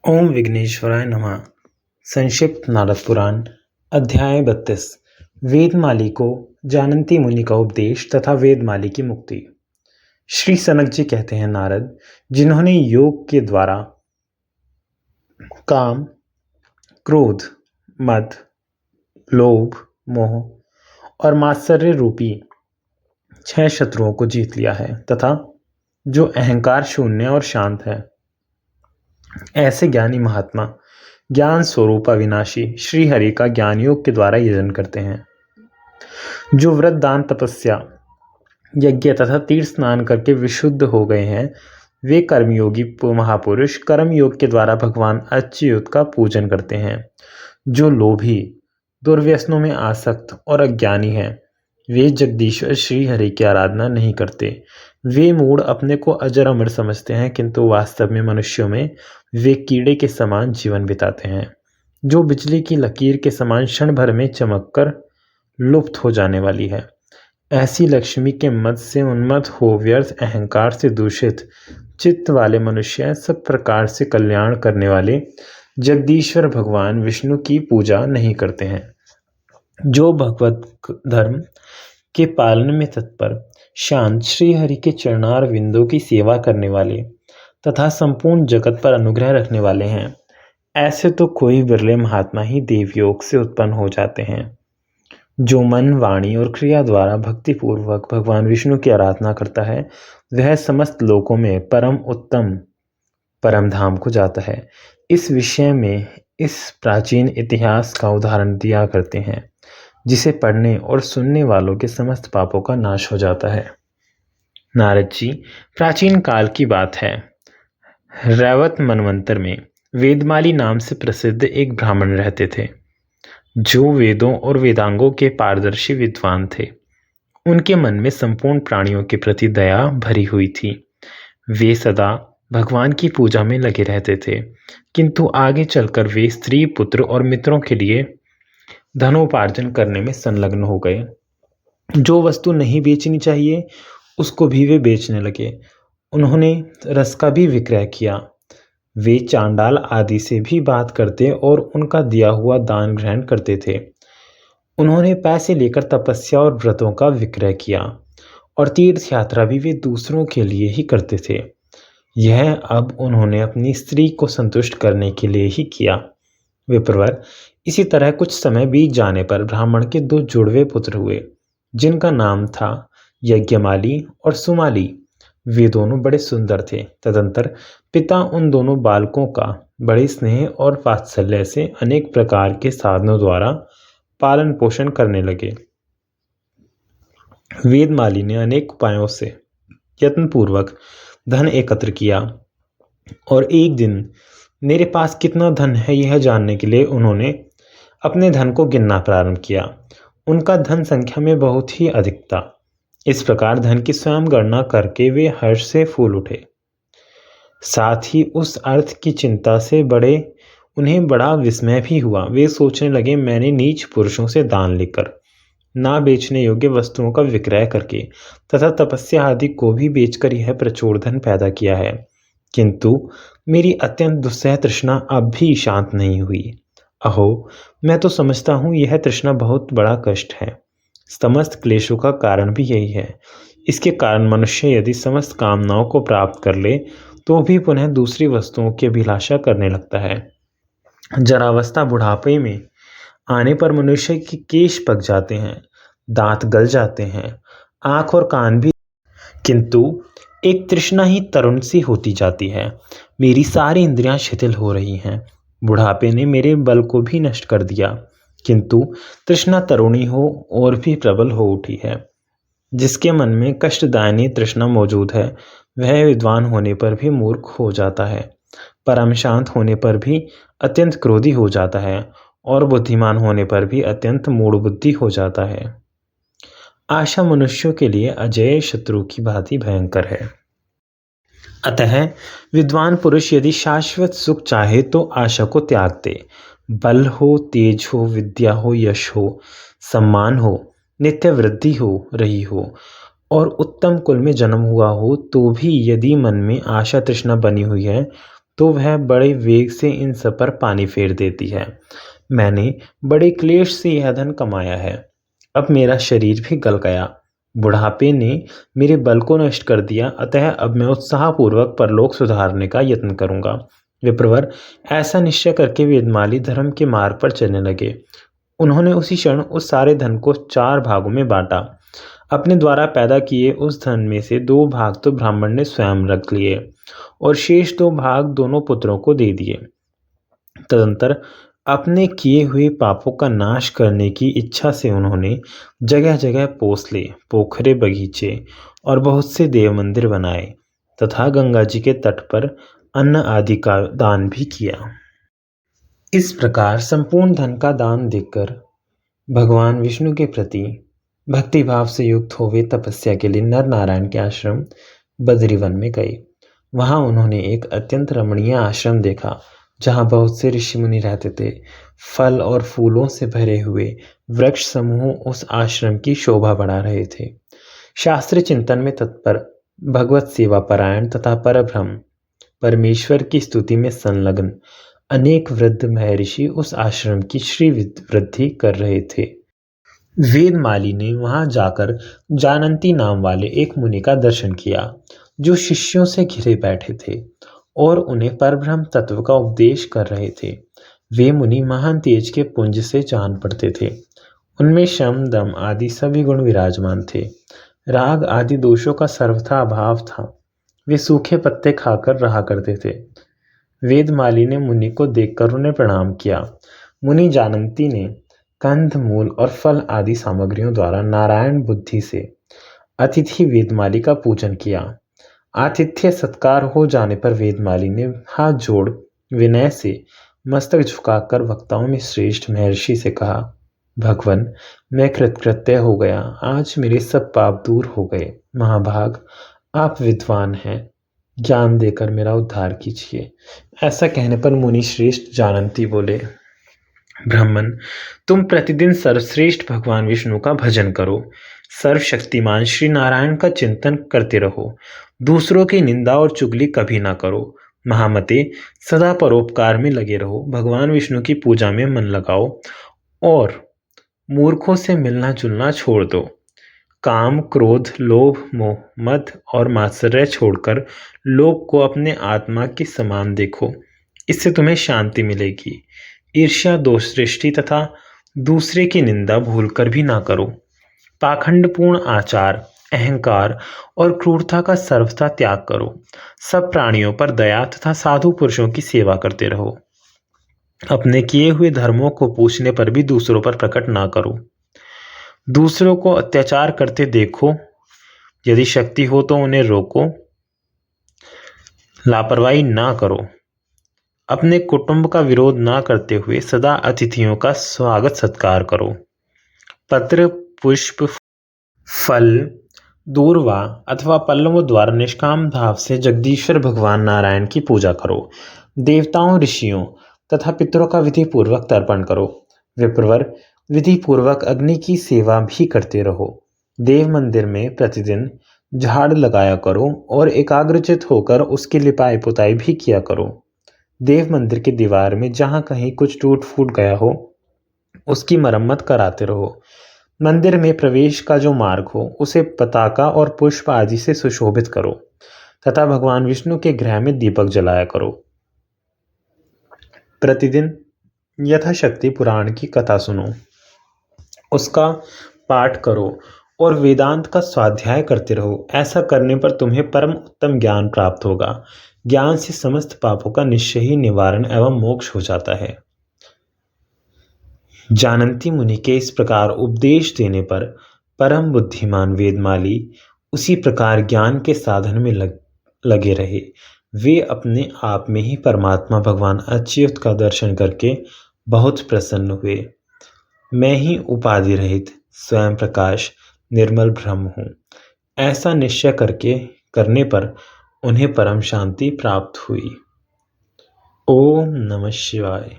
ओम विघ्नेश्वराय नमः। संक्षिप्त नारद पुराण अध्याय 32। वेदमाली को जानन्ति मुनि का उपदेश तथा वेदमाली की मुक्ति। श्री सनक जी कहते हैं, नारद, जिन्होंने योग के द्वारा काम, क्रोध, मद, लोभ, मोह और मात्सर्य रूपी 6 शत्रुओं को जीत लिया है तथा जो अहंकार शून्य और शांत है, ऐसे ज्ञानी महात्मा ज्ञान स्वरूप अविनाशी श्री हरि का ज्ञान योग के द्वारा यजन करते हैं। जो व्रत, दान, तपस्या, यज्ञ तथा तीर्थ स्नान करके विशुद्ध हो गए हैं, वे कर्मयोगी महापुरुष कर्म योग के द्वारा भगवान अच्युत का पूजन करते हैं। जो लोभी, दुर्व्यसनों में आसक्त और अज्ञानी हैं, वे जगदीश्वर श्री हरि की आराधना नहीं करते। वे मूढ़ अपने को अजर अमर समझते हैं, किंतु वास्तव में मनुष्यों में वे कीड़े के समान जीवन बिताते हैं, जो बिजली की लकीर के समान क्षण भर में चमककर लुप्त हो जाने वाली है। ऐसी लक्ष्मी के मद से उन्मत्त हो व्यर्थ अहंकार से दूषित चित्त वाले मनुष्य सब प्रकार से कल्याण करने वाले जगदीश्वर भगवान विष्णु की पूजा नहीं करते हैं। जो भगवत धर्म के पालन में तत्पर, शांत, श्री हरि के चरणार विंदों की सेवा करने वाले तथा संपूर्ण जगत पर अनुग्रह रखने वाले हैं, ऐसे तो कोई बिरले महात्मा ही देवयोग से उत्पन्न हो जाते हैं। जो मन, वाणी और क्रिया द्वारा भक्तिपूर्वक भगवान विष्णु की आराधना करता है, वह समस्त लोकों में परम उत्तम परम धाम को जाता है। इस विषय में इस प्राचीन इतिहास का उदाहरण दिया करते हैं, जिसे पढ़ने और सुनने वालों के समस्त पापों का नाश हो जाता है। नारद जी, प्राचीन काल की बात है। रैवत मनवंतर में वेदमाली नाम से प्रसिद्ध एक ब्राह्मण रहते थे, जो वेदों और वेदांगों के पारदर्शी विद्वान थे। उनके मन में संपूर्ण प्राणियों के प्रति दया भरी हुई थी। वे सदा भगवान की पूजा में लगे रहते थे, किंतु आगे चलकर वे स्त्री, पुत्र और मित्रों के लिए धनोपार्जन करने में संलग्न हो गए। जो वस्तु नहीं बेचनी चाहिए उसको भी वे बेचने लगे। उन्होंने रस का भी विक्रय किया। वे चांडाल आदि से भी बात करते और उनका दिया हुआ दान ग्रहण करते थे। उन्होंने पैसे लेकर तपस्या और व्रतों का विक्रय किया और तीर्थ यात्रा भी वे दूसरों के लिए ही करते थे। यह अब उन्होंने अपनी स्त्री को संतुष्ट करने के लिए ही किया। विप्रवर, इसी तरह कुछ समय बीत जाने पर ब्राह्मण के 2 जुड़वे पुत्र हुए, जिनका नाम था यज्ञमाली और सुमाली। वे दोनों बड़े सुंदर थे। तदंतर पिता उन दोनों बालकों का बड़े स्नेह और वात्सल्य से अनेक प्रकार के साधनों द्वारा पालन पोषण करने लगे। वेदमाली ने अनेक उपायों से यत्नपूर्वक धन एकत्र किया और एक दिन मेरे पास कितना धन है यह जानने के लिए उन्होंने अपने धन को गिनना प्रारंभ किया। उनका धन संख्या में बहुत ही अधिक था। इस प्रकार धन की स्वयं गणना करके वे हर्ष से फूल उठे। साथ ही उस अर्थ की चिंता से उन्हें बड़ा विस्मय भी हुआ। वे सोचने लगे, मैंने नीच पुरुषों से दान लेकर, ना बेचने योग्य वस्तुओं का विक्रय करके तथा तपस्या आदि को भी बेचकर यह प्रचुर धन पैदा किया है, किंतु मेरी अत्यंत दुस्सह तृष्णा अब भी शांत नहीं हुई। अहो, मैं तो समझता हूँ यह तृष्णा बहुत बड़ा कष्ट है। समस्त क्लेशों का कारण भी यही है। इसके कारण मनुष्य यदि समस्त कामनाओं को प्राप्त कर ले तो भी पुनः दूसरी वस्तुओं की अभिलाषा करने लगता है। जरावस्था, बुढ़ापे में आने पर मनुष्य के केश पक जाते हैं, दांत गल जाते हैं, आंख और कान भी, किंतु एक तृष्णा ही तरुण सी होती जाती है। मेरी सारी इंद्रियां शिथिल हो रही हैं। बुढ़ापे ने मेरे बल को भी नष्ट कर दिया, किंतु तृष्णा तरुणी हो और भी प्रबल हो उठी है। जिसके मन में कष्टदायिनी तृष्णा मौजूद है, वह विद्वान होने पर भी मूर्ख हो जाता है, परम शांत होने पर भी अत्यंत क्रोधी हो जाता है और बुद्धिमान होने पर भी अत्यंत मूढ़ बुद्धि हो जाता है। आशा मनुष्यों के लिए अजेय शत्रु की भांति भयंकर है। अतः विद्वान पुरुष यदि शाश्वत सुख चाहे तो आशा को त्याग दे। बल हो, तेज हो, विद्या हो, यश हो, सम्मान हो, नित्य वृद्धि हो रही हो और उत्तम कुल में जन्म हुआ हो, तो भी यदि मन में आशा तृष्णा बनी हुई है तो वह बड़े वेग से इन सब पर पानी फेर देती है। मैंने बड़े क्लेश से यह धन कमाया है, अब मेरा शरीर भी गल गया, बुढ़ापे ने मेरे बल को नष्ट कर दिया, अतः अब मैं उत्साहपूर्वक परलोक सुधारने का यत्न करूंगा। विप्रवर ऐसा निश्चय करके वेदमाली धर्म के मार्ग पर चलने लगे। उन्होंने उसी क्षण उस सारे धन को 4 भागों में बांटा। अपने द्वारा पैदा किए उस धन में से 2 भाग तो ब्राह्मण ने स्वयं रख लिए और शेष 2 भाग दोनों पुत्रों को दे दिए। तदंतर अपने किए हुए पापों का नाश करने की इच्छा से उन्होंने जगह जगह पोसले, पोखरे, बगीचे और बहुत से देव मंदिर बनाए तथा गंगा जी के तट पर अन्न आदि का दान भी किया। इस प्रकार संपूर्ण धन का दान देकर भगवान विष्णु के प्रति भक्तिभाव से युक्त हो वे तपस्या के लिए नर नारायण के आश्रम बद्रीवन में गए। वहां उन्होंने एक अत्यंत रमणीय आश्रम देखा जहां बहुत से ऋषि मुनि रहते थे। फल और फूलों से भरे हुए वृक्ष समूह उस आश्रम की शोभा बढ़ा रहे थे। शास्त्र चिंतन में तत्पर, भगवत सेवा परायण तथा परब्रह्म परमेश्वर की स्तुति में संलग्न अनेक वृद्ध महर्षि उस आश्रम की श्री वृद्धि कर रहे थे। वेदमाली ने वहां जाकर जानंती नाम वाले एक मुनि का दर्शन किया जो शिष्यों से घिरे बैठे थे और उन्हें परब्रह्म तत्व का उपदेश कर रहे थे। वे मुनि महान तेज के पुंज से जान पड़ते थे। उनमें शम, दम आदि सभी गुण विराजमान थे। राग आदि दोषों का सर्वथा अभाव था। वे सूखे पत्ते खाकर रहा करते थे। वेदमाली ने मुनि को देखकर उन्हें प्रणाम किया। मुनि जानंती ने कंद, मूल और फल आदि सामग्रियों द्वारा नारायण बुद्धि से अतिथि वेदमाली का पूजन किया। आतिथ्य सत्कार हो जाने पर वेदमाली ने हाथ जोड़ विनय से मस्तक झुकाकर वक्ताओं में श्रेष्ठ महर्षि से कहा, भगवन, मैं कृतकृत्य हो गया, आज मेरे सब पाप दूर हो गए। महाभाग, आप विद्वान हैं, ज्ञान देकर मेरा उद्धार कीजिए। ऐसा कहने पर मुनि श्रेष्ठ जानंती बोले, ब्राह्मण, तुम प्रतिदिन सर्वश्रेष्ठ भगवान विष्णु का भजन करो, सर्वशक्तिमान श्री नारायण का चिंतन करते रहो, दूसरों की निंदा और चुगली कभी ना करो। महामते, सदा परोपकार में लगे रहो, भगवान विष्णु की पूजा में मन लगाओ और मूर्खों से मिलना जुलना छोड़ दो। काम, क्रोध, लोभ, मोह, मद और मात्सर्य छोड़कर लोक को अपने आत्मा के समान देखो, इससे तुम्हें शांति मिलेगी। ईर्ष्या, दोष दृष्टि तथा दूसरे की निंदा भूलकर भी ना करो। पाखंडपूर्ण आचार, अहंकार और क्रूरता का सर्वथा त्याग करो। सब प्राणियों पर दया तथा साधु पुरुषों की सेवा करते रहो। अपने किए हुए धर्मों को पूछने पर भी दूसरों पर प्रकट ना करो। दूसरों को अत्याचार करते देखो, यदि शक्ति हो तो उन्हें रोको। लापरवाही ना करो। अपने कुटुंब का विरोध ना करते हुए सदा अतिथियों का स्वागत सत्कार करो। पत्र, पुष्प, फल, दूर्वा अथवा पल्लवों द्वारा निष्काम भाव से जगदीश्वर भगवान नारायण की पूजा करो। देवताओं, ऋषियों तथा पितरों का विधि पूर्वक तर्पण करो। विप्रवर, विधि पूर्वक अग्नि की सेवा भी करते रहो। देव मंदिर में प्रतिदिन झाड़ लगाया करो और एकाग्रचित होकर उसकी लिपाई पुताई भी किया करो। देव मंदिर की दीवार में जहाँ कहीं कुछ टूट फूट गया हो उसकी मरम्मत कराते रहो। मंदिर में प्रवेश का जो मार्ग हो उसे पताका और पुष्प आदि से सुशोभित करो तथा भगवान विष्णु के गृह में दीपक जलाया करो। प्रतिदिन यथाशक्ति पुराण की कथा सुनो, उसका पाठ करो और वेदांत का स्वाध्याय करते रहो। ऐसा करने पर तुम्हें परम उत्तम ज्ञान प्राप्त होगा। ज्ञान से समस्त पापों का निश्चय ही निवारण एवं मोक्ष हो जाता है। जानंती मुनि के इस प्रकार उपदेश देने पर परम बुद्धिमान वेदमाली उसी प्रकार ज्ञान के साधन में लगे रहे। वे अपने आप में ही परमात्मा भगवान अच्युत का दर्शन करके बहुत प्रसन्न हुए। मैं ही उपाधि रहित स्वयं प्रकाश निर्मल ब्रह्म हूँ, ऐसा निश्चय करने पर उन्हें परम शांति प्राप्त हुई। ओम नमः शिवाय।